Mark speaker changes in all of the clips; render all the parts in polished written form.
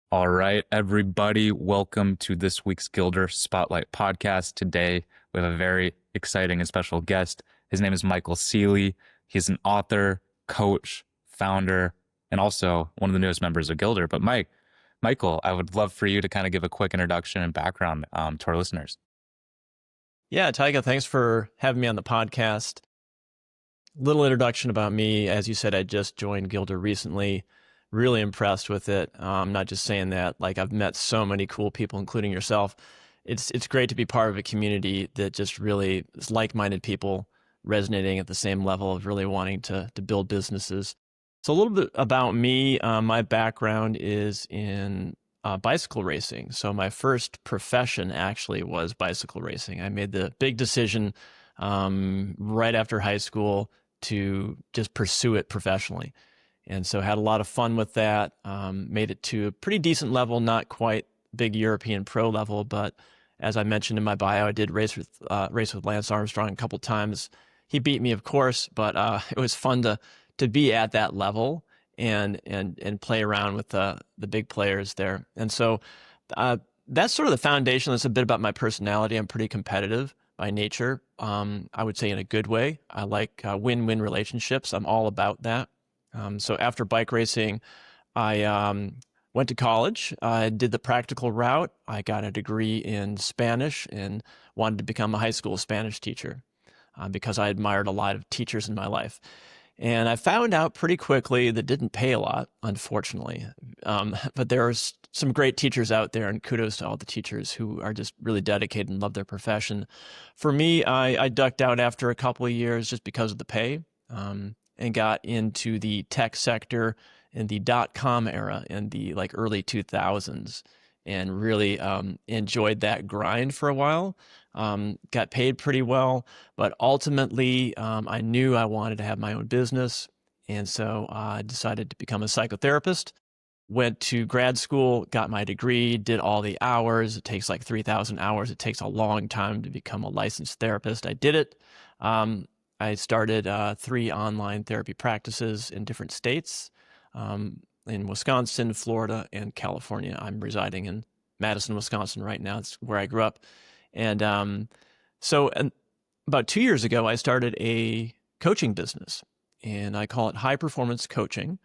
Speaker 1: All right, everybody, welcome to this week's Gildre Spotlight podcast. Today, we have a very exciting and special guest. His name is Michael Ceely. He's an author, coach, founder, and also one of the newest members of Gildre. But Michael, I would love for you to kind of give a quick introduction and background to our listeners.
Speaker 2: Yeah, Taiga, thanks for having me on the podcast. Little introduction about me. As you said, I just joined Gildre recently. Really impressed with it. I'm not just saying that. Like, I've met so many cool people, including yourself. It's great to be part of a community that just really is like-minded people resonating at the same level of really wanting to build businesses. So a little bit about me. My background is in bicycle racing. So my first profession actually was bicycle racing. I made the big decision right after high school to just pursue it professionally. And so had a lot of fun with that, made it to a pretty decent level, not quite big European pro level, but as I mentioned in my bio, I did race with Lance Armstrong a couple times. He beat me, of course, but it was fun to be at that level and play around with the big players there. And so that's sort of the foundation. That's a bit about my personality. I'm pretty competitive by nature. I would say in a good way. I like win-win relationships. I'm all about that. So after bike racing, I went to college. I did the practical route. I got a degree in Spanish and wanted to become a high school Spanish teacher because I admired a lot of teachers in my life. And I found out pretty quickly that didn't pay a lot, unfortunately. But there are some great teachers out there, and kudos to all the teachers who are just really dedicated and love their profession. For me, I ducked out after a couple of years just because of the pay. And got into the tech sector in the .com era in the early 2000s and really enjoyed that grind for a while. Got paid pretty well, but ultimately I knew I wanted to have my own business. And so I decided to become a psychotherapist. Went to grad school, got my degree, did all the hours. It takes like 3,000 hours. It takes a long time to become a licensed therapist. I did it. I started 3 online therapy practices in different states, in Wisconsin, Florida, and California. I'm residing in Madison, Wisconsin right now. It's where I grew up. And so about 2 years ago, I started a coaching business, and I call it high performance coaching.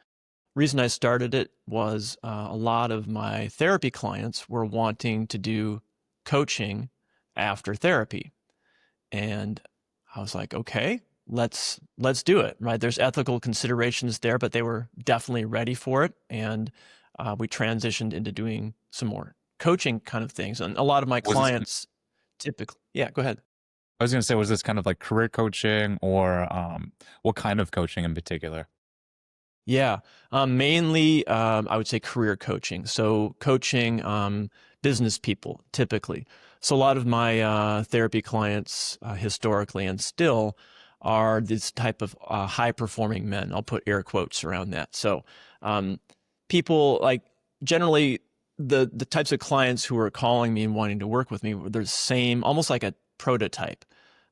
Speaker 2: Reason I started it was a lot of my therapy clients were wanting to do coaching after therapy. And I was like, okay, let's do it, right? There's ethical considerations there, but they were definitely ready for it. And we transitioned into doing some more coaching kind of things. And a lot of my clients typically, yeah, go ahead.
Speaker 1: I was going to say, was this kind of like career coaching or what kind of coaching in particular?
Speaker 2: Yeah, mainly I would say career coaching. So coaching business people typically. So a lot of my therapy clients historically and still are this type of high performing men. I'll put air quotes around that. So people like generally the types of clients who are calling me and wanting to work with me, they're the same, almost like a prototype.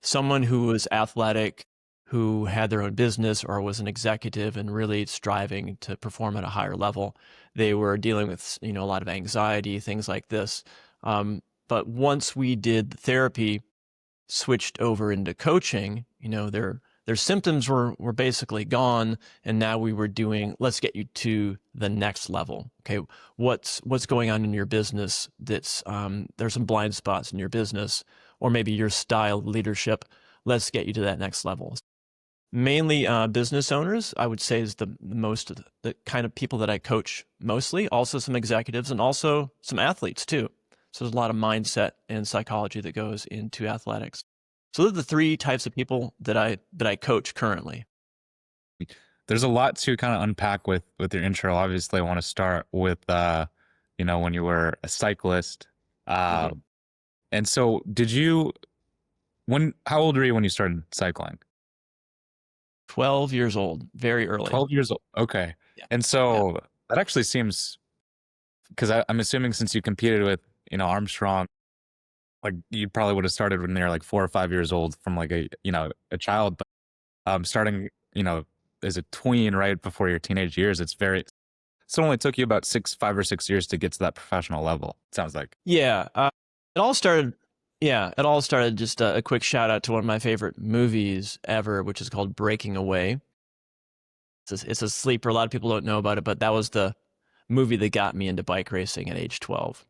Speaker 2: Someone who was athletic, who had their own business or was an executive and really striving to perform at a higher level. They were dealing with, a lot of anxiety, things like this. But once we did the therapy, switched over into coaching, their symptoms were basically gone. And now we were doing, let's get you to the next level. Okay. What's going on in your business that's, there's some blind spots in your business or maybe your style of leadership. Let's get you to that next level. Mainly business owners, I would say, is the most of the kind of people that I coach mostly. Also some executives and also some athletes too. So there's a lot of mindset and psychology that goes into athletics. So those are the 3 types of people that I coach currently.
Speaker 1: There's a lot to kind of unpack with your intro. Obviously, I want to start with when you were a cyclist. And so how old were you when you started cycling?
Speaker 2: 12 years old, very early.
Speaker 1: 12 years old. Okay.
Speaker 2: Yeah.
Speaker 1: And so that actually seems, because I'm assuming since you competed with, Armstrong, like you probably would have started when they were like 4 or 5 years old from like a child, but starting, as a tween, right before your teenage years, so it only took you about 5 or 6 years to get to that professional level. It sounds like.
Speaker 2: Yeah. It all started. Yeah, it all started. Just a quick shout out to one of my favorite movies ever, which is called Breaking Away. It's a sleeper. A lot of people don't know about it, but that was the movie that got me into bike racing at age 12.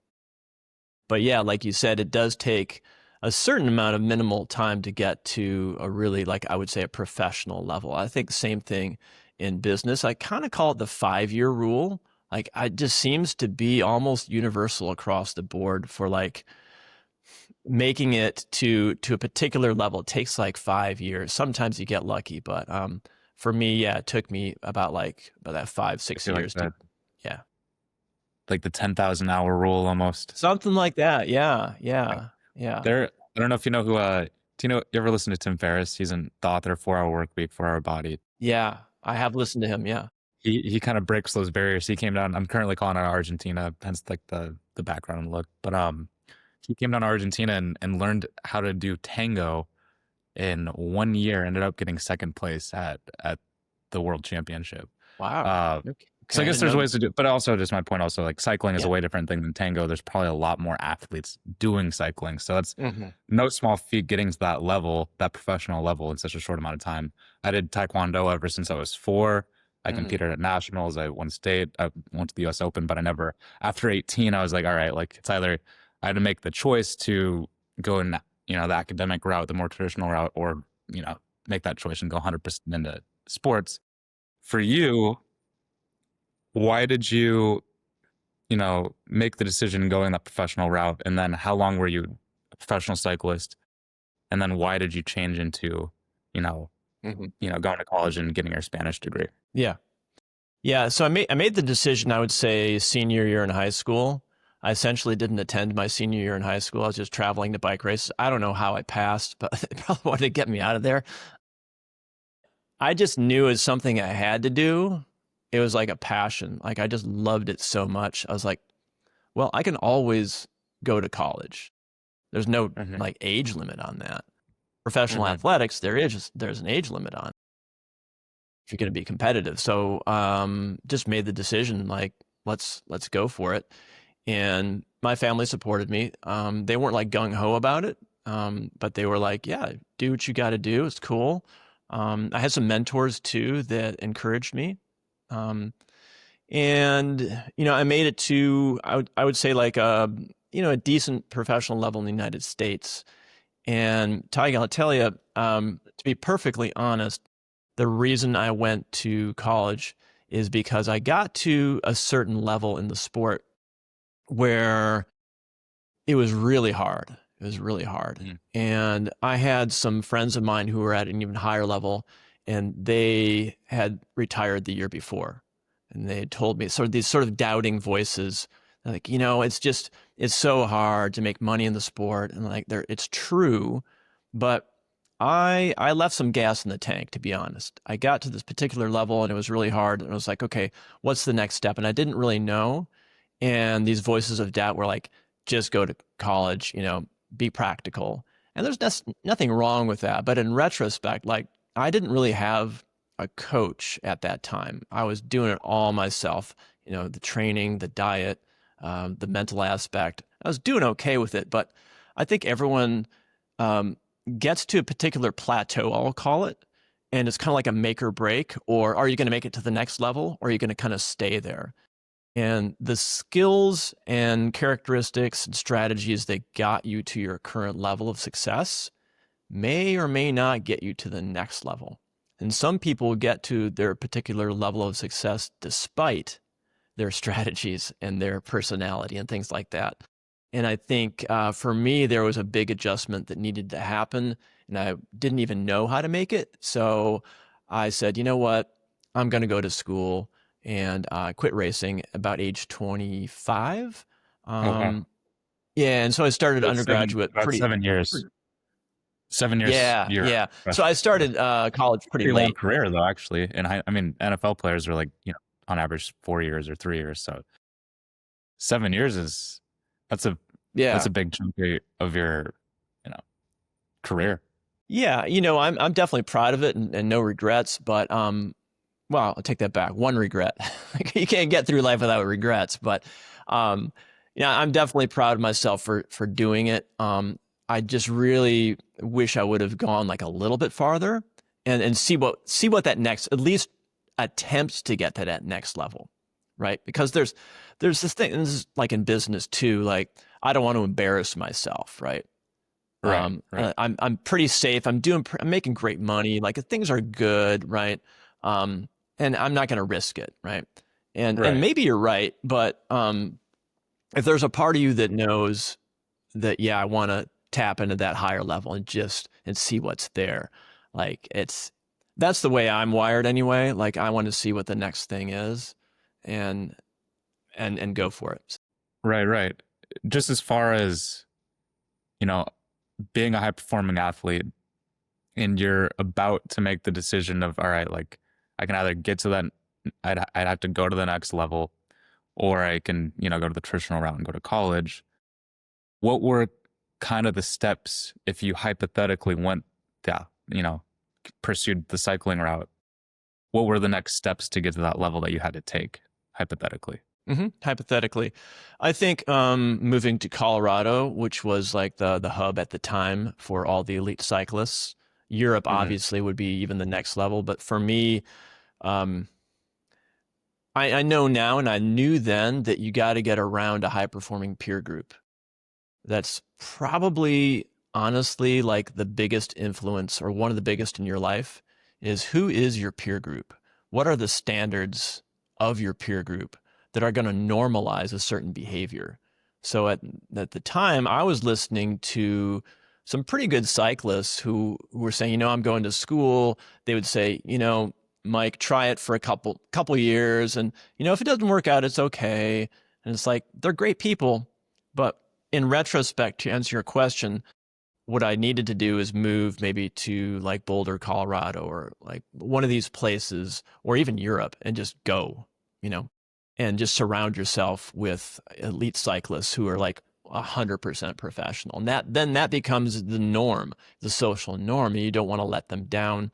Speaker 2: But yeah, like you said, it does take a certain amount of minimal time to get to a really, like I would say, a professional level. I think the same thing in business. I kind of call it the 5-year rule. Like, it just seems to be almost universal across the board for like making it to a particular level. It takes like 5 years. Sometimes you get lucky, but for me, yeah, it took me about that 5-6
Speaker 1: I feel
Speaker 2: years to, yeah,
Speaker 1: like the 10,000 hour rule almost.
Speaker 2: something like that. Yeah,
Speaker 1: Like,
Speaker 2: yeah, yeah,
Speaker 1: I don't know if you know who. Do you ever listen to Tim Ferriss? He's the author of 4 Hour Work Week, 4 Hour Body.
Speaker 2: yeah. I have listened to him. Yeah.
Speaker 1: He kind of breaks those barriers. He came down. I'm currently calling out Argentina, hence like the background look. But he came down to Argentina and learned how to do tango in 1 year. Ended up getting second place at the World Championship.
Speaker 2: Wow.
Speaker 1: So
Speaker 2: Okay,
Speaker 1: I
Speaker 2: I
Speaker 1: guess
Speaker 2: didn't
Speaker 1: there's
Speaker 2: know.
Speaker 1: ways to do, but also just my point. Also, like cycling is a
Speaker 2: Yeah.
Speaker 1: way different thing than tango. There's probably a lot more athletes doing cycling, so that's
Speaker 2: Hmm.
Speaker 1: no small feat getting to that level, that professional level, in such a short amount of time. I did taekwondo ever since I was 4. I
Speaker 2: Hmm.
Speaker 1: competed at nationals. I won state. I went to the U.S. Open, but I never. After 18, I was like, all right, like it's either I had to make the choice to go in, the academic route, the more traditional route, or make that choice and go 100% into sports. For you, why did you make the decision going that professional route? And then how long were you a professional cyclist? And then why did you change into, you know,
Speaker 2: Hmm.
Speaker 1: going to college and getting your Spanish degree?
Speaker 2: Yeah. Yeah. So I made the decision, I would say, senior year in high school. I essentially didn't attend my senior year in high school. I was just traveling to bike races. I don't know how I passed, but they probably wanted to get me out of there. I just knew it was something I had to do. It was like a passion. Like, I just loved it so much. I was like, well, I can always go to college. There's no
Speaker 1: Hmm.
Speaker 2: like age limit on that. Professional
Speaker 1: Hmm.
Speaker 2: athletics, there's an age limit on if you're going to be competitive. So just made the decision like let's go for it. And my family supported me. They weren't like gung ho about it, but they were like, yeah, do what you got to do. It's cool. I had some mentors too that encouraged me. Um, and I made it to I would say like a decent professional level in the United States. And Taiga, I'll tell you, to be perfectly honest, the reason I went to college is because I got to a certain level in the sport where it was really hard. It was really hard.
Speaker 1: Hmm.
Speaker 2: And I had some friends of mine who were at an even higher level, and they had retired the year before. And they had told me these sort of doubting voices, like, it's so hard to make money in the sport. And like, it's true. But I left some gas in the tank, to be honest. I got to this particular level and it was really hard. And I was like, okay, what's the next step? And I didn't really know. And these voices of doubt were like, just go to college, be practical. And there's nothing wrong with that. But in retrospect, like, I didn't really have a coach at that time. I was doing it all myself, the training, the diet, the mental aspect. I was doing okay with it. But I think everyone gets to a particular plateau, I'll call it. And it's kind of like a make or break. Or are you going to make it to the next level? Or are you going to kind of stay there? And the skills and characteristics and strategies that got you to your current level of success may or may not get you to the next level. And some people get to their particular level of success despite their strategies and their personality and things like that. And I think for me, there was a big adjustment that needed to happen, and I didn't even know how to make it. So I said, you know what? I'm going to go to school and quit racing about age 25.
Speaker 1: Oh wow,
Speaker 2: Yeah, and so I started
Speaker 1: that's
Speaker 2: undergraduate
Speaker 1: about
Speaker 2: pretty.
Speaker 1: 7 years. 7 years.
Speaker 2: Yeah,
Speaker 1: You're
Speaker 2: yeah. So
Speaker 1: professional.
Speaker 2: I started college pretty
Speaker 1: Pretty long
Speaker 2: late.
Speaker 1: career though, actually. And I mean, NFL players are like on average 4 years or 3 years. So 7 years is that's a that's
Speaker 2: Yeah.
Speaker 1: a big chunk of your you know career.
Speaker 2: Yeah, I'm definitely proud of it and no regrets. But well, I'll take that back. One regret. You can't get through life without regrets, but yeah, I'm definitely proud of myself for doing it. I just really wish I would have gone like a little bit farther and see what that next, at least attempt to get to that next level, right? Because there's this thing, and this is like in business too. Like I don't want to embarrass myself, right?
Speaker 1: Right.
Speaker 2: I'm pretty safe. I'm making great money. Like things are good, right? And I'm not going to risk it, right? And
Speaker 1: Right.
Speaker 2: maybe you're right, but if there's a part of you that knows that, yeah, I want to tap into that higher level and see what's there, like that's the way I'm wired anyway. Like I want to see what the next thing is, and go for it.
Speaker 1: Right. Just as far as, you know, being a high performing athlete and you're about to make the decision of, all right, like I can either get to that, I'd have to go to the next level, or I can, go to the traditional route and go to college. What were kind of the steps if you hypothetically went, yeah, pursued the cycling route? What were the next steps to get to that level that you had to take, hypothetically?
Speaker 2: Hypothetically, I think moving to Colorado, which was like the hub at the time for all the elite cyclists. Europe
Speaker 1: Mm-hmm.
Speaker 2: obviously would be even the next level, but for me, um, I know now, and I knew then that you got to get around a high performing peer group. That's probably honestly like the biggest influence or one of the biggest in your life is who is your peer group? What are the standards of your peer group that are going to normalize a certain behavior? So at the time, I was listening to some pretty good cyclists who were saying, I'm going to school. They would say, Mike, try it for a couple years, and if it doesn't work out, it's okay. And it's like they're great people, but in retrospect, to answer your question, what I needed to do is move maybe to like Boulder, Colorado, or like one of these places, or even Europe, and just go, and just surround yourself with elite cyclists who are like 100% professional. And that becomes the norm, the social norm, and you don't want to let them down.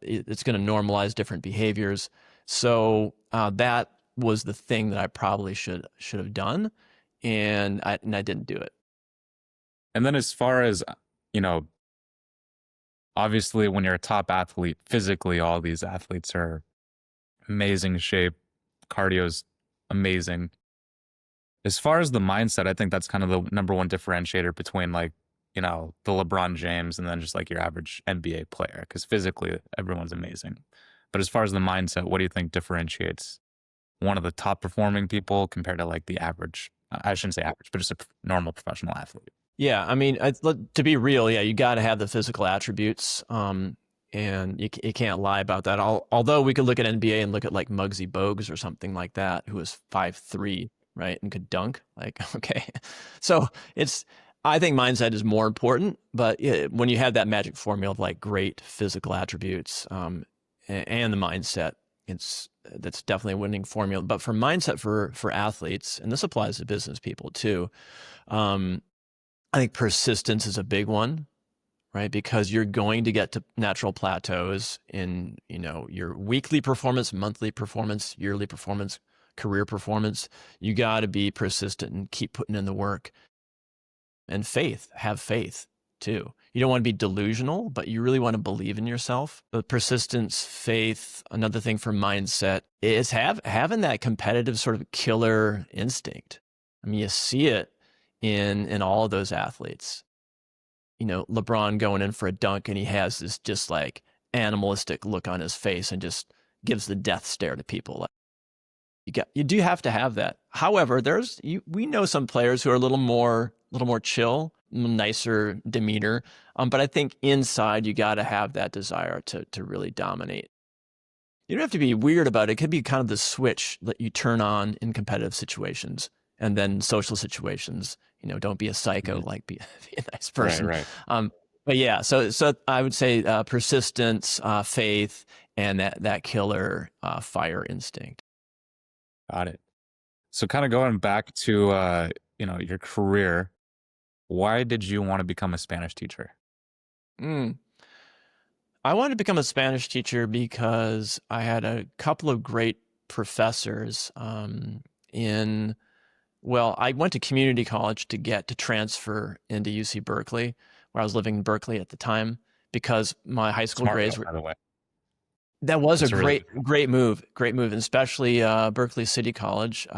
Speaker 2: It's going to normalize different behaviors. So that was the thing that I probably should have done, and I didn't do it.
Speaker 1: And then as far as, you know, obviously when you're a top athlete, physically, all these athletes are amazing shape, cardio's amazing. As far as the mindset, I think that's kind of the number one differentiator between like, the LeBron James and then just like your average NBA player, because physically everyone's amazing. But as far as the mindset, what do you think differentiates one of the top performing people compared to like the average? I shouldn't say average, but just a normal professional athlete.
Speaker 2: Yeah, I mean, to be real, yeah, you got to have the physical attributes, and you can't lie about that. Although we could look at NBA and look at like Muggsy Bogues or something like that, who was 5'3", right, and could dunk. Like, okay, so I think mindset is more important. But yeah, when you have that magic formula of like great physical attributes, and the mindset, that's definitely a winning formula. But for mindset for athletes, and this applies to business people too. I think persistence is a big one, right? Because you're going to get to natural plateaus in, your weekly performance, monthly performance, yearly performance, career performance. You got to be persistent and keep putting in the work. And have faith too. You don't want to be delusional, but you really want to believe in yourself. But persistence, faith, another thing for mindset is having that competitive sort of killer instinct. I mean, you see it in all of those athletes. LeBron going in for a dunk and he has this just like animalistic look on his face and just gives the death stare to people. You do have to have that. However, we know some players who are a little more chill, nicer demeanor. But I think inside you got to have that desire to really dominate. You don't have to be weird about it. It could be kind of the switch that you turn on in competitive situations, and then social situations. Don't be a psycho. Like be a nice person.
Speaker 1: Right.
Speaker 2: But yeah, so I would say persistence, faith, and that killer fire instinct.
Speaker 1: Got it. So kind of going back to your career, why did you want to become a Spanish teacher?
Speaker 2: Mm. I wanted to become a Spanish teacher because I had a couple of great professors I went to community college to get to transfer into UC Berkeley, where I was living in Berkeley at the time, because my high school
Speaker 1: Smart
Speaker 2: grades
Speaker 1: move,
Speaker 2: were.
Speaker 1: by the way.
Speaker 2: That was a
Speaker 1: That's a really
Speaker 2: great move, and especially Berkeley City College.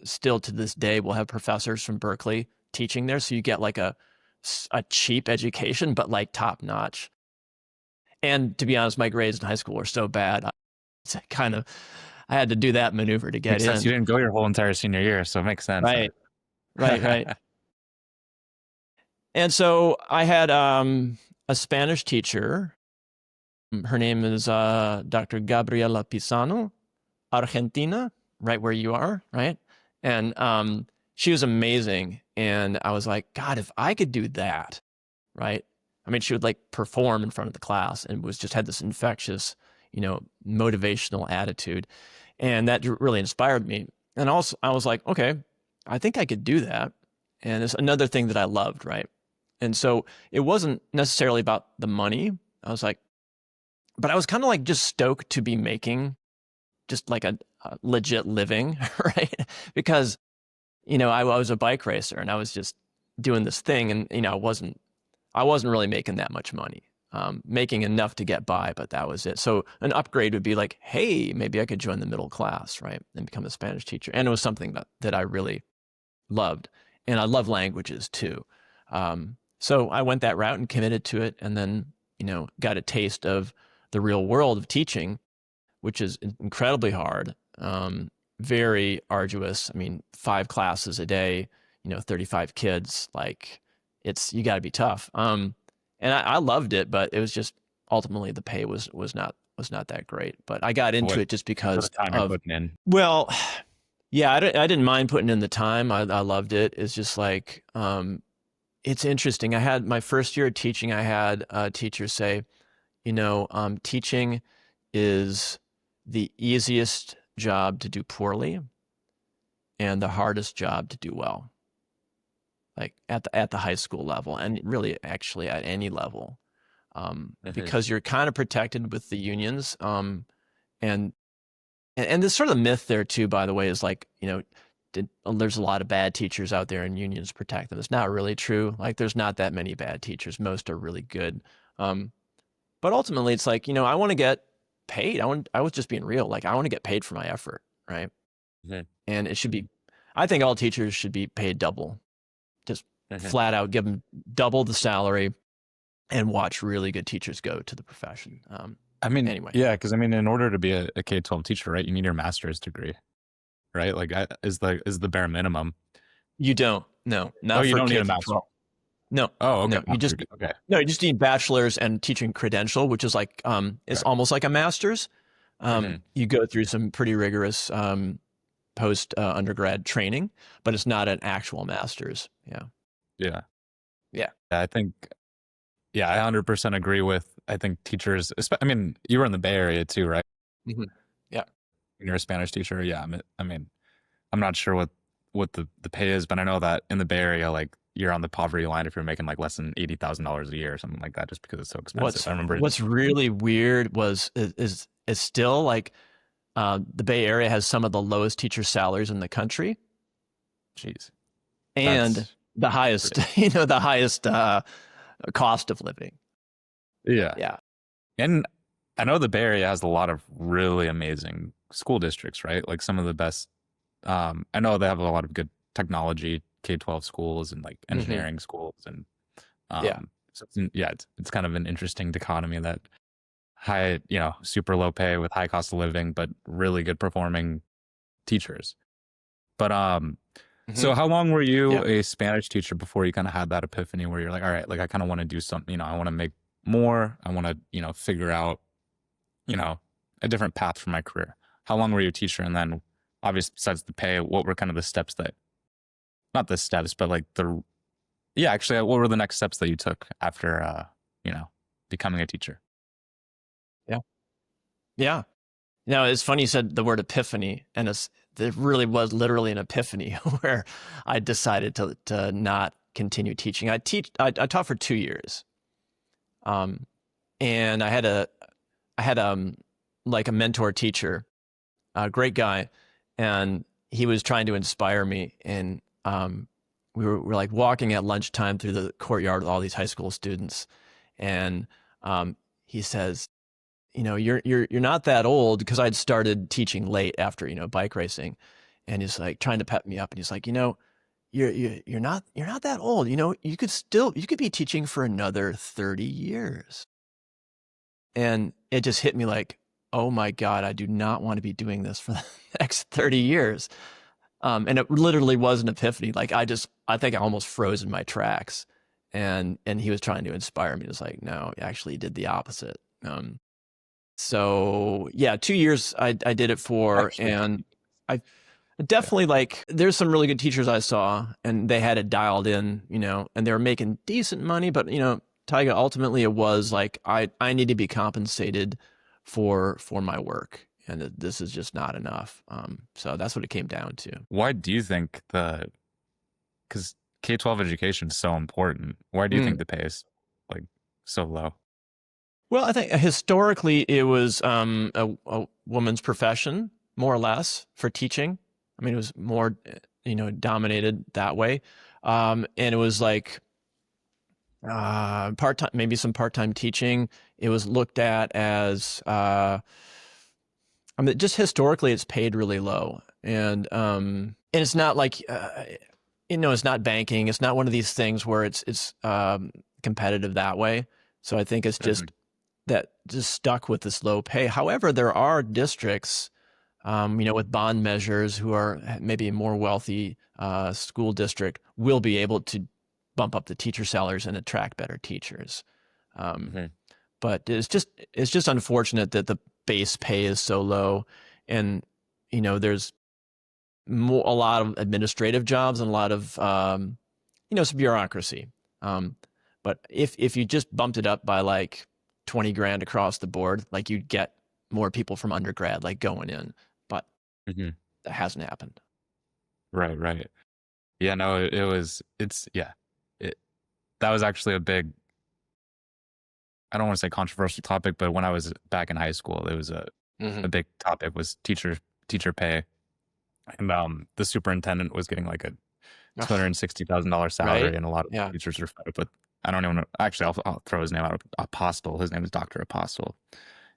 Speaker 2: Still to this day, we'll have professors from Berkeley teaching there, so you get like a cheap education, but like top notch. And to be honest, my grades in high school were so bad, I had to do that maneuver to get
Speaker 1: makes sense.
Speaker 2: in.
Speaker 1: You didn't go your whole entire senior year, so it makes sense.
Speaker 2: Right. And so I had a Spanish teacher. Her name is Dr. Gabriela Pisano, Argentina, right where you are, right? And she was amazing. And I was like, God, if I could do that, right? I mean, she would like perform in front of the class and had this infectious, motivational attitude. And that really inspired me. And also, I was like, okay, I think I could do that. And it's another thing that I loved, right? And so it wasn't necessarily about the money. I was like, but I was kind of like just stoked to be making just like a legit living, right? Because, I was a bike racer and I was just doing this thing, and, I wasn't really making that much money, making enough to get by, but that was it. So an upgrade would be like, hey, maybe I could join the middle class, right? And become a Spanish teacher. And it was something that I really loved. And I love languages too. So I went that route and committed to it, and then, got a taste of the real world of teaching, which is incredibly hard, very arduous. I mean, 5 classes a day, 35 kids, like you got to be tough. And I loved it, but it was just ultimately the pay was not that great. But I got into it just because
Speaker 1: the time you're putting in.
Speaker 2: Well, yeah, I didn't mind putting in the time. I loved it. It's just like, it's interesting. I had my first year of teaching, I had a teacher say, teaching is the easiest job to do poorly and the hardest job to do well. Like at the high school level, and really actually at any level, because you're kind of protected with the unions. And this sort of myth there too, by the way, is like, there's a lot of bad teachers out there and unions protect them. It's not really true. Like there's not that many bad teachers. Most are really good. But ultimately it's like, I want to get paid. I was just being real. Like I want to get paid for my effort. Right. And it should be, I think all teachers should be paid double, just flat out, give them double the salary, and watch really good teachers go to the profession. Anyway.
Speaker 1: Yeah, because in order to be a K-12 teacher, right, you need your master's degree, right? Like, is the bare minimum.
Speaker 2: You don't. No, not
Speaker 1: you
Speaker 2: for
Speaker 1: don't need a
Speaker 2: K-12.
Speaker 1: master's.
Speaker 2: No.
Speaker 1: Oh, okay.
Speaker 2: No, you just need bachelor's and teaching credential, which is like it's almost like a master's. You go through some pretty rigorous post undergrad training, but it's not an actual master's. Yeah.
Speaker 1: I think. Yeah, I 100% agree with. I think teachers. You were in the Bay Area too, right?
Speaker 2: Mm-hmm. Yeah.
Speaker 1: When you're a Spanish teacher, yeah. I'm not sure what the pay is, but I know that in the Bay Area, like you're on the poverty line if you're making like less than $80,000 a year or something like that, just because it's so expensive. I remember.
Speaker 2: What's really weird is still like the Bay Area has some of the lowest teacher salaries in the country.
Speaker 1: Jeez.
Speaker 2: And the highest, the highest cost of living.
Speaker 1: Yeah. And I know the Bay Area has a lot of really amazing school districts, right? Like some of the best. I know they have a lot of good technology K-12 schools and like engineering schools, and so it's kind of an interesting dichotomy that high, super low pay with high cost of living, but really good performing teachers. But so how long were you a Spanish teacher before you kind of had that epiphany where you're like, all right, like I kind of want to do something, I want to make more, I want to, figure out, a different path for my career. How long were you a teacher? And then obviously besides the pay, what were kind of the steps not the steps, but like what were the next steps that you took after, becoming a teacher?
Speaker 2: Yeah. Now it's funny you said the word epiphany, and there really was literally an epiphany where I decided to not continue teaching. I taught for 2 years. and I had like a mentor teacher, a great guy, and he was trying to inspire me. And we're like walking at lunchtime through the courtyard with all these high school students, and he says, you're not that old, because I'd started teaching late after bike racing, and he's like trying to pep me up, and he's like, you're not that old. You could be teaching for another 30 years. And it just hit me like, oh my God, I do not want to be doing this for the next 30 years. And it literally was an epiphany. Like I think I almost froze in my tracks. And he was trying to inspire me. It was like, no, actually he did the opposite. So yeah, 2 years I did it for,
Speaker 1: Actually,
Speaker 2: and I definitely like, there's some really good teachers I saw, and they had it dialed in, and they were making decent money, but Taiga, ultimately it was like, I need to be compensated for my work, and this is just not enough. So that's what it came down to.
Speaker 1: why do you think because K-12 education is so important, why do you think the pay is like so low?
Speaker 2: Well, I think historically it was a woman's profession, more or less, for teaching. I mean, it was more, dominated that way. And it was like part-time, maybe some part-time teaching. It was looked at as, just historically, it's paid really low. And it's not like, it's not banking. It's not one of these things where it's competitive that way. So I think it's just that just stuck with this low pay. However, there are districts, with bond measures, who are maybe a more wealthy school district, will be able to bump up the teacher salaries and attract better teachers. But it's just unfortunate that the base pay is so low, and there's a lot of administrative jobs and a lot of some bureaucracy. But if you just bumped it up by like 20 grand across the board, like you'd get more people from undergrad like going in, but that hasn't happened.
Speaker 1: Right. Yeah, no, that was actually a big, I don't want to say controversial topic, but when I was back in high school, it was a big topic, was teacher pay. And the superintendent was getting like a $260,000 salary,
Speaker 2: Right?
Speaker 1: and a lot of teachers are fed up with, I don't even know, actually I'll throw his name out, Apostle. His name is Dr. Apostle.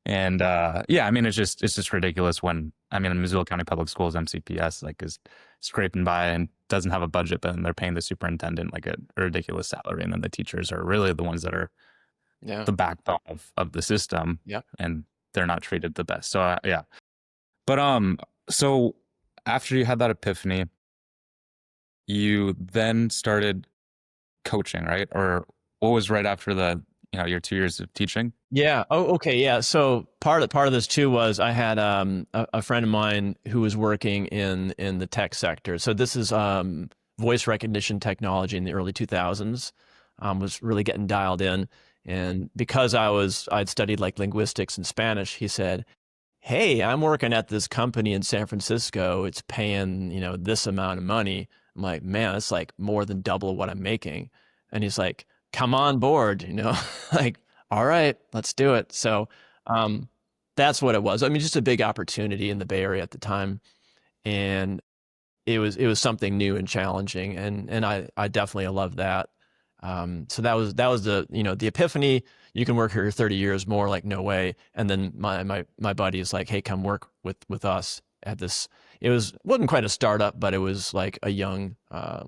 Speaker 1: And I mean, it's just ridiculous when, I mean, Missoula County Public Schools, MCPS, like is scraping by and doesn't have a budget, but then they're paying the superintendent like a ridiculous salary, and then the teachers are really the ones that are the backbone of the system, and they're not treated the best. So but so after you had that epiphany, you then started coaching, right? Or what was right after your 2 years of teaching?
Speaker 2: Yeah. Oh, okay. Yeah. So part of this too was I had a friend of mine who was working in the tech sector. So this is voice recognition technology in the early 2000s, was really getting dialed in. And because I'd studied like linguistics and Spanish, he said, "Hey, I'm working at this company in San Francisco. It's paying, this amount of money." I'm like, "Man, it's like more than double what I'm making." And he's like, "Come on board," like, all right, let's do it. So that's what it was. I mean, just a big opportunity in the Bay Area at the time. And it was something new and challenging. And I definitely love that. So that was the, the epiphany. You can work here 30 years more, like, no way. And then my buddy is like, "Hey, come work with us at this." Wasn't quite a startup, but it was like a young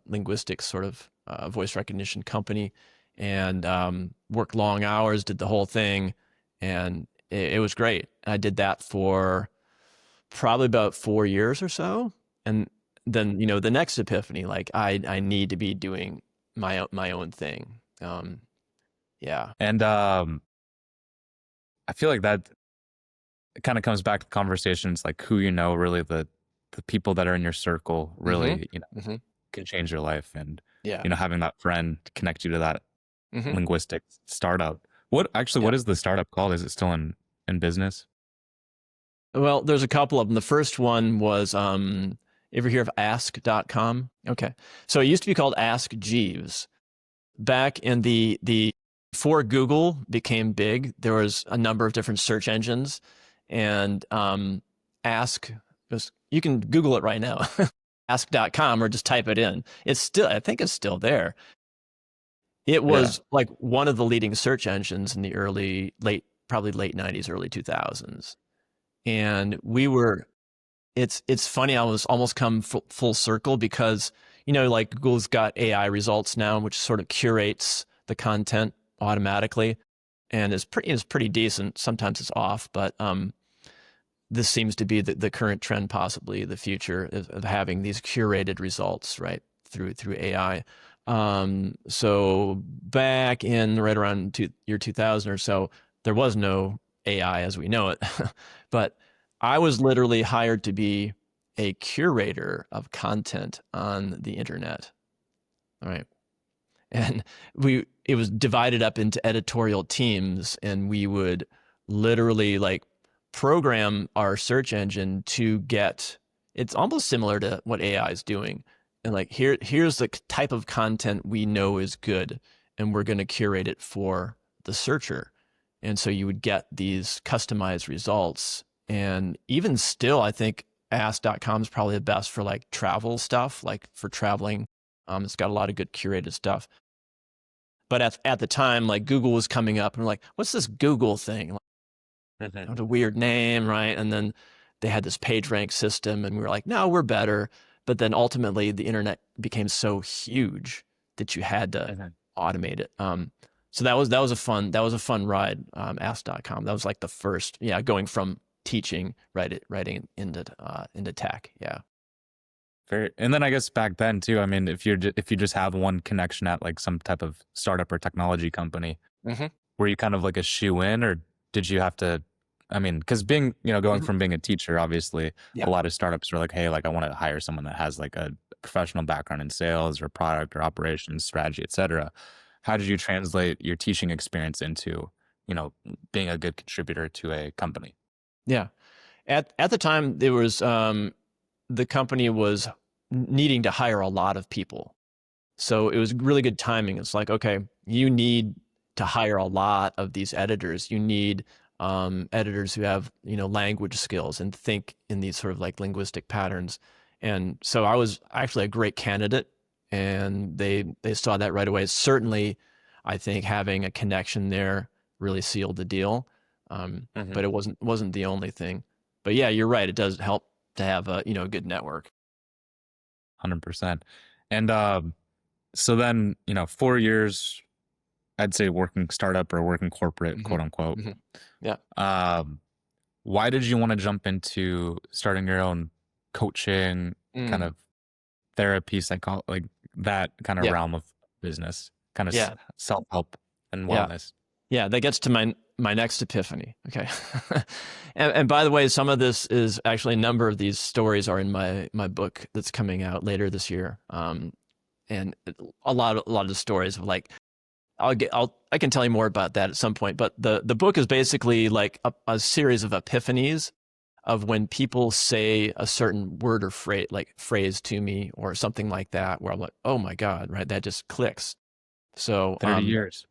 Speaker 2: linguistics sort of voice recognition company, and worked long hours, did the whole thing. And it was great. I did that for probably about 4 years or so. And then, the next epiphany, like I need to be doing my own thing. Yeah.
Speaker 1: And I feel like that kind of comes back to conversations like who really the people that are in your circle really can change your life, and having that friend to connect you to that linguistic startup. What is the startup called? Is it still in business?
Speaker 2: Well, there's a couple of them. The first one was, ever hear of ask.com? Okay. So it used to be called Ask Jeeves. Back in the before Google became big, there was a number of different search engines, and Ask, you can Google it right now, ask.com, or just type it in. It's still, I think it's still there. It
Speaker 1: Yeah.
Speaker 2: was like one of the leading search engines in the probably late 90s, early 2000s. And it's funny, I was almost come full circle because, like Google's got AI results now, which sort of curates the content automatically, and is pretty decent. Sometimes it's off, but this seems to be the current trend, possibly the future of having these curated results, right, through AI. So back in right around year 2000 or so, there was no AI as we know it, but I was literally hired to be a curator of content on the internet. All right. And it was divided up into editorial teams, and we would literally like program our search engine to get, it's almost similar to what AI is doing. And like, here's the type of content we know is good, and we're going to curate it for the searcher. And so you would get these customized results. And even still, I think ask.com is probably the best for like travel stuff, like for traveling. It's got a lot of good curated stuff. But at the time, like Google was coming up, and we're like, what's this Google thing? Like, it's a weird name, right? And then they had this PageRank system, and we were like, no, we're better. But then ultimately, the internet became so huge that you had to automate it. So that was a fun ride. Ask.com. That was like the first, going from teaching right into tech. Yeah.
Speaker 1: Very, and then I guess back then too, I mean, if you just have one connection at like some type of startup or technology company, were you kind of like a shoe in, or did you have to, I mean, because being, going from being a teacher, obviously a lot of startups are like, hey, like I want to hire someone that has like a professional background in sales or product or operations strategy, et cetera. How did you translate your teaching experience into, being a good contributor to a company?
Speaker 2: Yeah. At the time, there was, the company was needing to hire a lot of people. So it was really good timing. It's like, okay, you need to hire a lot of these editors. You need editors who have, language skills and think in these sort of like linguistic patterns. And so I was actually a great candidate, and they saw that right away. Certainly, I think having a connection there really sealed the deal. But it wasn't the only thing. But yeah, you're right. It does help to have a good network.
Speaker 1: 100%. And so then 4 years, I'd say working startup or working corporate, quote unquote.
Speaker 2: Yeah.
Speaker 1: Why did you want to jump into starting your own coaching kind of therapy, like that kind of realm of business, kind of self-help and wellness?
Speaker 2: Yeah, that gets to my next epiphany. Okay. And by the way, some of this is actually, a number of these stories are in my book that's coming out later this year. And a lot of the stories of like, I can tell you more about that at some point, but the book is basically like a series of epiphanies of when people say a certain word or phrase to me or something like that, where I'm like, oh my God, right? That just clicks. So
Speaker 1: 30 years.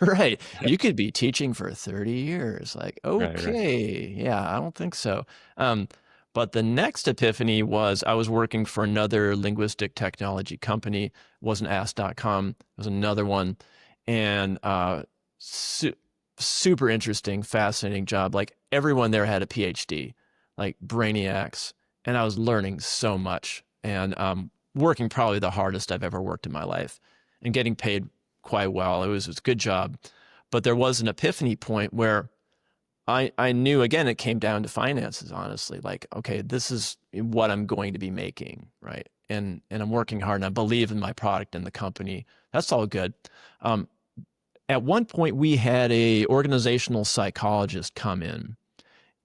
Speaker 2: Right. You could be teaching for 30 years. Like,
Speaker 1: Right.
Speaker 2: okay. Yeah, I don't think so. But the next epiphany was, I was working for another linguistic technology company. It wasn't ask.com. It was another one. And super interesting, fascinating job. Like, everyone there had a PhD, like brainiacs. And I was learning so much, and working probably the hardest I've ever worked in my life, and getting paid quite well. It was a good job. But there was an epiphany point where I knew, again, it came down to finances, honestly. Like, okay, this is what I'm going to be making, right? And I'm working hard, and I believe in my product and the company. That's all good. At one point, we had a organizational psychologist come in,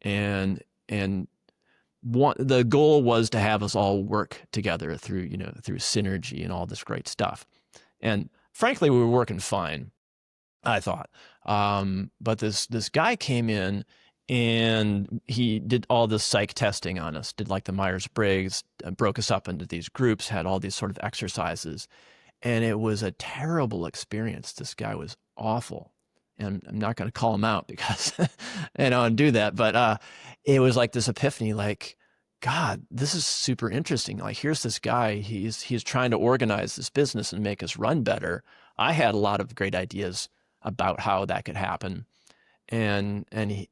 Speaker 2: and the goal was to have us all work together through synergy and all this great stuff. And frankly, we were working fine, I thought. But this guy came in, and he did all this psych testing on us, did like the Myers-Briggs, broke us up into these groups, had all these sort of exercises. And it was a terrible experience. This guy was awful. And I'm not going to call him out because I don't do that. But it was like this epiphany, like, God, this is super interesting. Like, here's this guy. He's trying to organize this business and make us run better. I had a lot of great ideas about how that could happen, and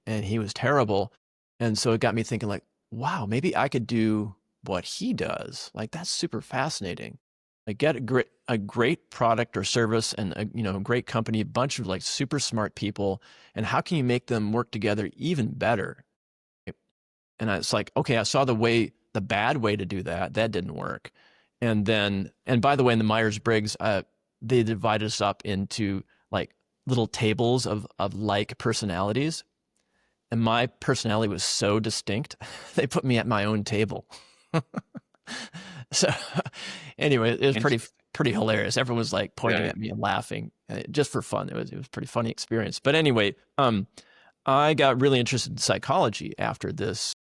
Speaker 2: he was terrible. And so it got me thinking, like, wow, maybe I could do what he does. Like, that's super fascinating. Like, get a great product or service and a great company, a bunch of like super smart people, and how can you make them work together even better? And it's like, okay, I saw the bad way to do that. That didn't work. And by the way, in the Myers-Briggs, they divided us up into like little tables of like personalities. And my personality was so distinct, they put me at my own table. So anyway, it was pretty hilarious. Everyone was like pointing at me and laughing just for fun. It was a pretty funny experience. But anyway, I got really interested in psychology after this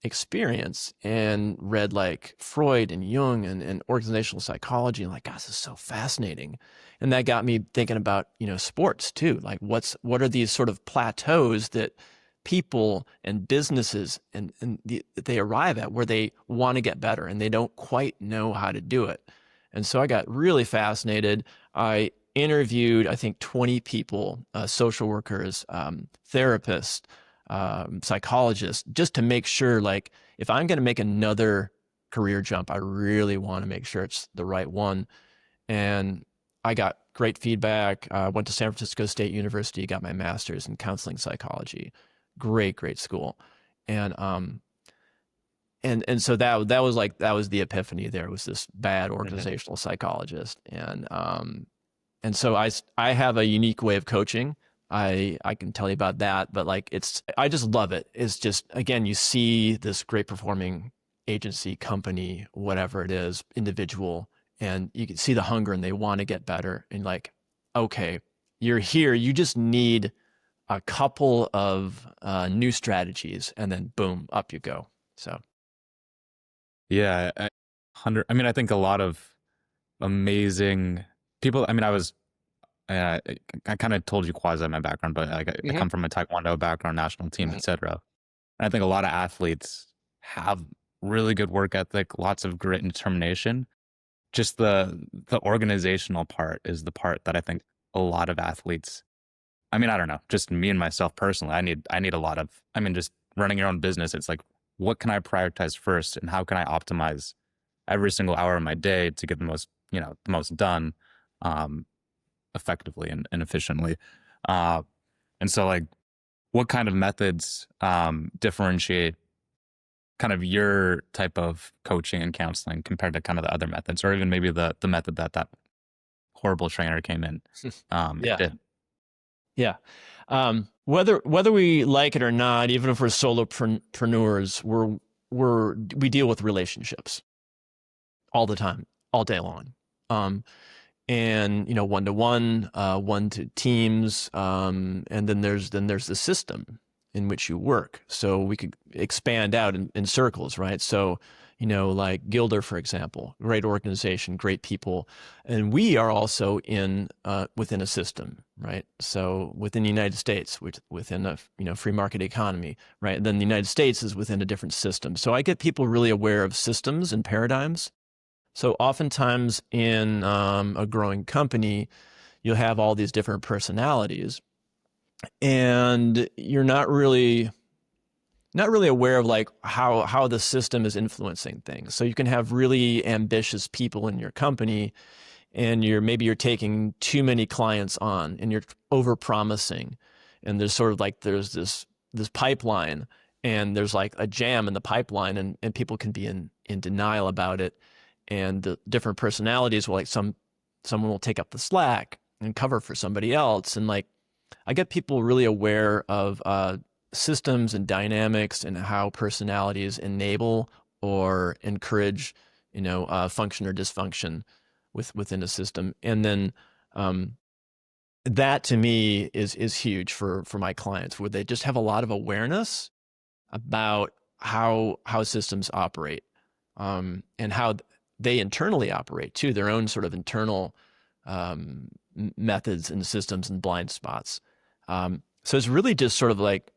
Speaker 2: experience and read like Freud and Jung and organizational psychology, and like, God, this is so fascinating. And that got me thinking about, sports too. Like, what are these sort of plateaus that people and businesses they arrive at where they want to get better and they don't quite know how to do it. And so I got really fascinated. I interviewed, I think, 20 people, social workers, therapists, psychologists, just to make sure, like, if I'm going to make another career jump, I really want to make sure it's the right one. And I got great feedback. I went to San Francisco State University, got my master's in counseling psychology. Great school. And so that was the epiphany. There was this bad organizational psychologist. And so I have a unique way of coaching. I can tell you about that, but like, I just love it. It's just, again, you see this great performing agency, company, whatever it is, individual, and you can see the hunger and they want to get better. And like, okay, you're here. You just need a couple of new strategies, and then boom, up you go. So,
Speaker 1: Yeah, I think a lot of amazing people. I mean, I kind of told you quasi my background, but I come from a Taekwondo background, national team, etc. And I think a lot of athletes have really good work ethic, lots of grit and determination. Just the organizational part is the part that I think a lot of athletes. I mean, I don't know, just me and myself personally. I need a lot of. I mean, just running your own business. It's like, what can I prioritize first, and how can I optimize every single hour of my day to get the most done, effectively and efficiently. And so, like, what kind of methods differentiate kind of your type of coaching and counseling compared to kind of the other methods, or even maybe the method that horrible trainer came in did?
Speaker 2: Yeah. Whether we like it or not, even if we're solopreneurs, we deal with relationships all the time, all day long. And one-to-one, one to teams, and then there's the system in which you work. So we could expand out in circles, right? So, like Gildre, for example, great organization, great people, and we are also within a system, right? So within the United States, within a free market economy, right? And then the United States is within a different system. So I get people really aware of systems and paradigms. So oftentimes in a growing company, you'll have all these different personalities, and you're not really aware of like how the system is influencing things. So you can have really ambitious people in your company, and maybe you're taking too many clients on, and you're over-promising, and there's sort of like there's this pipeline, and there's like a jam in the pipeline, and people can be in denial about it. And the different personalities will, like, someone will take up the slack and cover for somebody else. And like, I get people really aware of systems and dynamics and how personalities enable or encourage, function or dysfunction within a system. And then that to me is huge for my clients, where they just have a lot of awareness about how systems operate, and how they internally operate too, their own sort of internal methods and systems and blind spots. So it's really just sort of like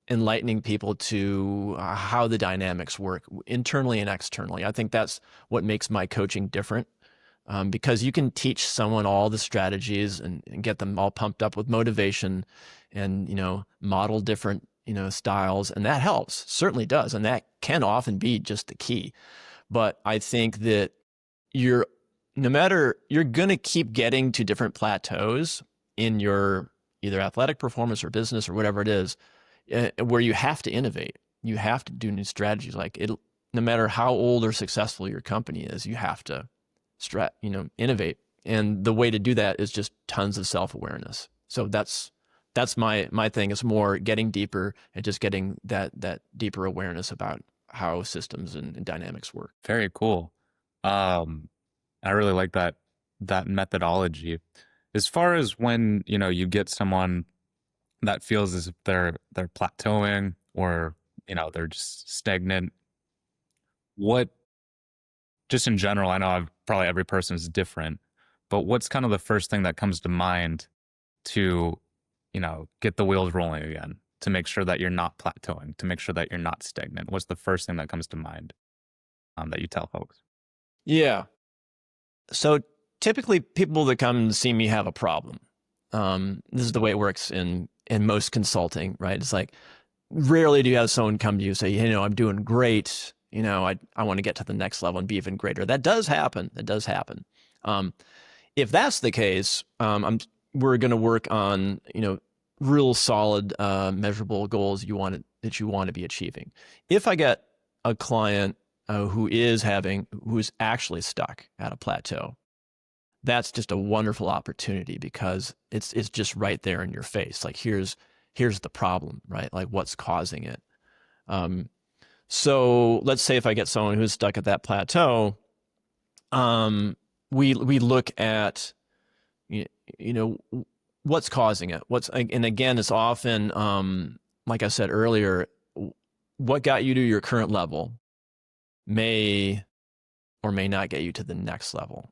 Speaker 2: enlightening people to how the dynamics work internally and externally. I think that's what makes my coaching different, because you can teach someone all the strategies and get them all pumped up with motivation and, model different, styles. And that helps, certainly does. And that can often be just the key. But I think that you're going to keep getting to different plateaus in your either athletic performance or business or whatever it is, where you have to innovate. You have to do new strategies. Like no matter how old or successful your company is, you have to innovate. And the way to do that is just tons of self-awareness. So that's my thing, is more getting deeper and just getting that deeper awareness about how systems and dynamics work.
Speaker 1: Very cool. I really like that methodology. As far as when, you get someone that feels as if they're plateauing, or, they're just stagnant, what, just in general, I know probably every person is different, but what's kind of the first thing that comes to mind to, get the wheels rolling again, to make sure that you're not plateauing, to make sure that you're not stagnant? What's the first thing that comes to mind that you tell folks?
Speaker 2: Yeah. So typically people that come and see me have a problem. This is the way it works in most consulting, right? It's like, rarely do you have someone come to you and say, I'm doing great. I want to get to the next level and be even greater. That does happen. If that's the case, we're going to work on, real solid, measurable goals that you want to be achieving. If I get a client who's actually stuck at a plateau, that's just a wonderful opportunity, because it's just right there in your face. Like, here's the problem, right? Like, what's causing it? So let's say if I get someone who's stuck at that plateau, we look at, what's causing it. And again, it's often, like I said earlier, what got you to your current level may or may not get you to the next level.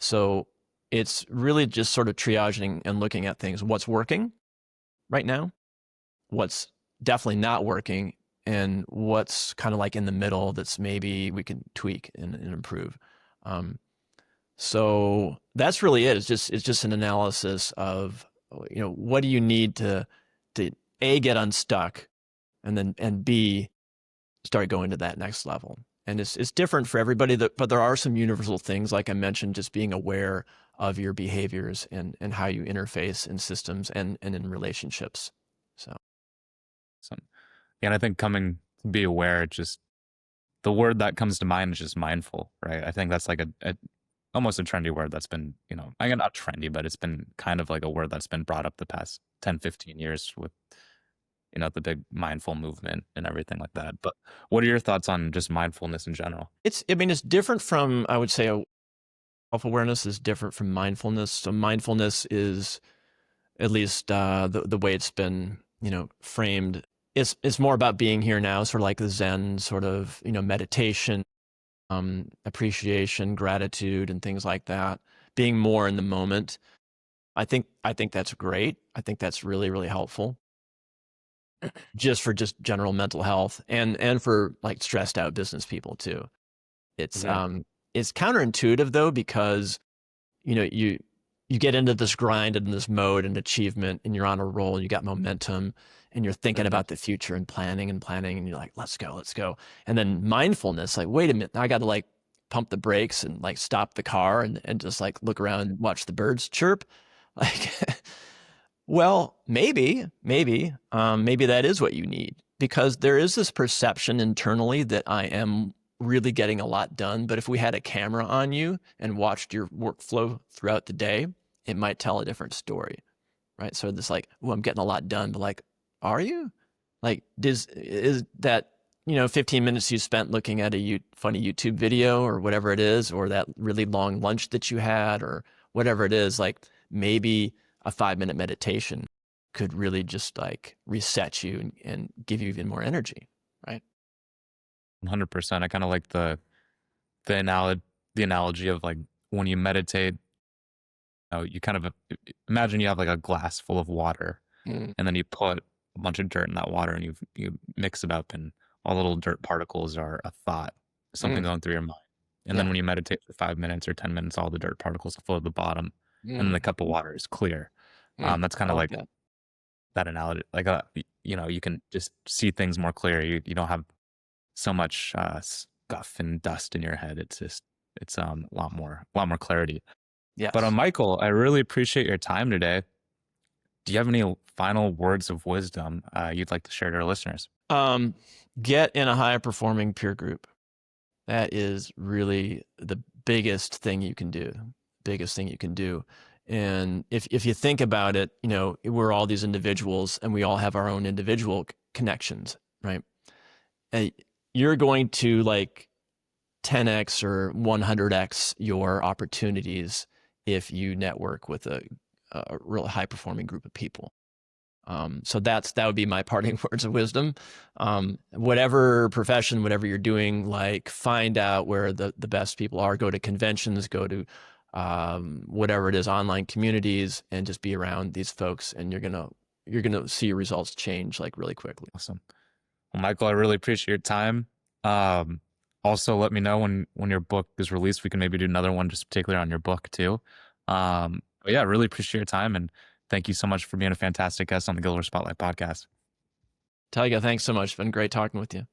Speaker 2: So it's really just sort of triaging and looking at things. What's working right now? What's definitely not working? And what's kind of like in the middle that's maybe we can tweak and improve. So that's really it. It's just an analysis of, what do you need to A, get unstuck, and B, start going to that next level. And it's different for everybody, but there are some universal things, like I mentioned, just being aware of your behaviors and how you interface in systems and in relationships. So
Speaker 1: and I think coming to be aware, just the word that comes to mind is just mindful, right? I think that's like a almost a trendy word that's been, I mean, not trendy, but it's been kind of like a word that's been brought up the past 10, 15 years with, the big mindful movement and everything like that. But what are your thoughts on just mindfulness in general?
Speaker 2: it's different from, I would say, self-awareness is different from mindfulness. So mindfulness is, at least the way it's been, framed, it's more about being here now, sort of like the Zen sort of, meditation, appreciation, gratitude, and things like that. Being more in the moment. I think that's great. I think that's really, really helpful, just for just general mental health and for like stressed out business people too. It's counterintuitive though, because you get into this grind and this mode and achievement, and you're on a roll and you got momentum and you're thinking about the future and planning, and you're like, let's go. And then mindfulness, like, wait a minute, I got to like pump the brakes and like stop the car and just like look around and watch the birds chirp. Like, well, maybe that is what you need, because there is this perception internally that I am really getting a lot done. But if we had a camera on you and watched your workflow throughout the day, it might tell a different story, right? So it's like, I'm getting a lot done, but like, are you? Like, is that, 15 minutes you spent looking at a funny YouTube video or whatever it is, or that really long lunch that you had, or whatever it is, like maybe a 5-minute meditation could really just like reset you and give you even more energy, right?
Speaker 1: 100%. I kind of like the analogy of like when you meditate, you kind of imagine you have like a glass full of water,
Speaker 3: Mm.
Speaker 1: and then you put a bunch of dirt in that water, and you mix it up, and all the little dirt particles are a thought, something going through your mind. And then
Speaker 3: Yeah.
Speaker 1: when you meditate for 5 minutes or 10 minutes, all the dirt particles flow to the bottom, and then the cup of water is clear. That's kind
Speaker 3: I
Speaker 1: of
Speaker 3: like
Speaker 1: like
Speaker 3: that.
Speaker 1: that analogy. Like, you can just see things more clear. You don't have so much stuff and dust in your head. It's a lot more clarity.
Speaker 3: Yes.
Speaker 1: But Michael, I really appreciate your time today. Do you have any final words of wisdom you'd like to share to our listeners?
Speaker 2: Get in a high performing peer group. That is really the biggest thing you can do. And if you think about it, we're all these individuals and we all have our own individual connections, right? And you're going to like 10x or 100x your opportunities if you network with a real high performing group of people. So that would be my parting words of wisdom. Whatever profession, whatever you're doing, like find out where the best people are, go to conventions, go to whatever it is, online communities, and just be around these folks, and you're gonna see your results change like really quickly.
Speaker 1: Awesome. Well, Michael, I really appreciate your time. Also, let me know when your book is released. We can maybe do another one just particularly on your book too. But yeah, I really appreciate your time, and thank you so much for being a fantastic guest on the Gildre Spotlight podcast.
Speaker 2: Taiga, thanks so much. It's been great talking with you.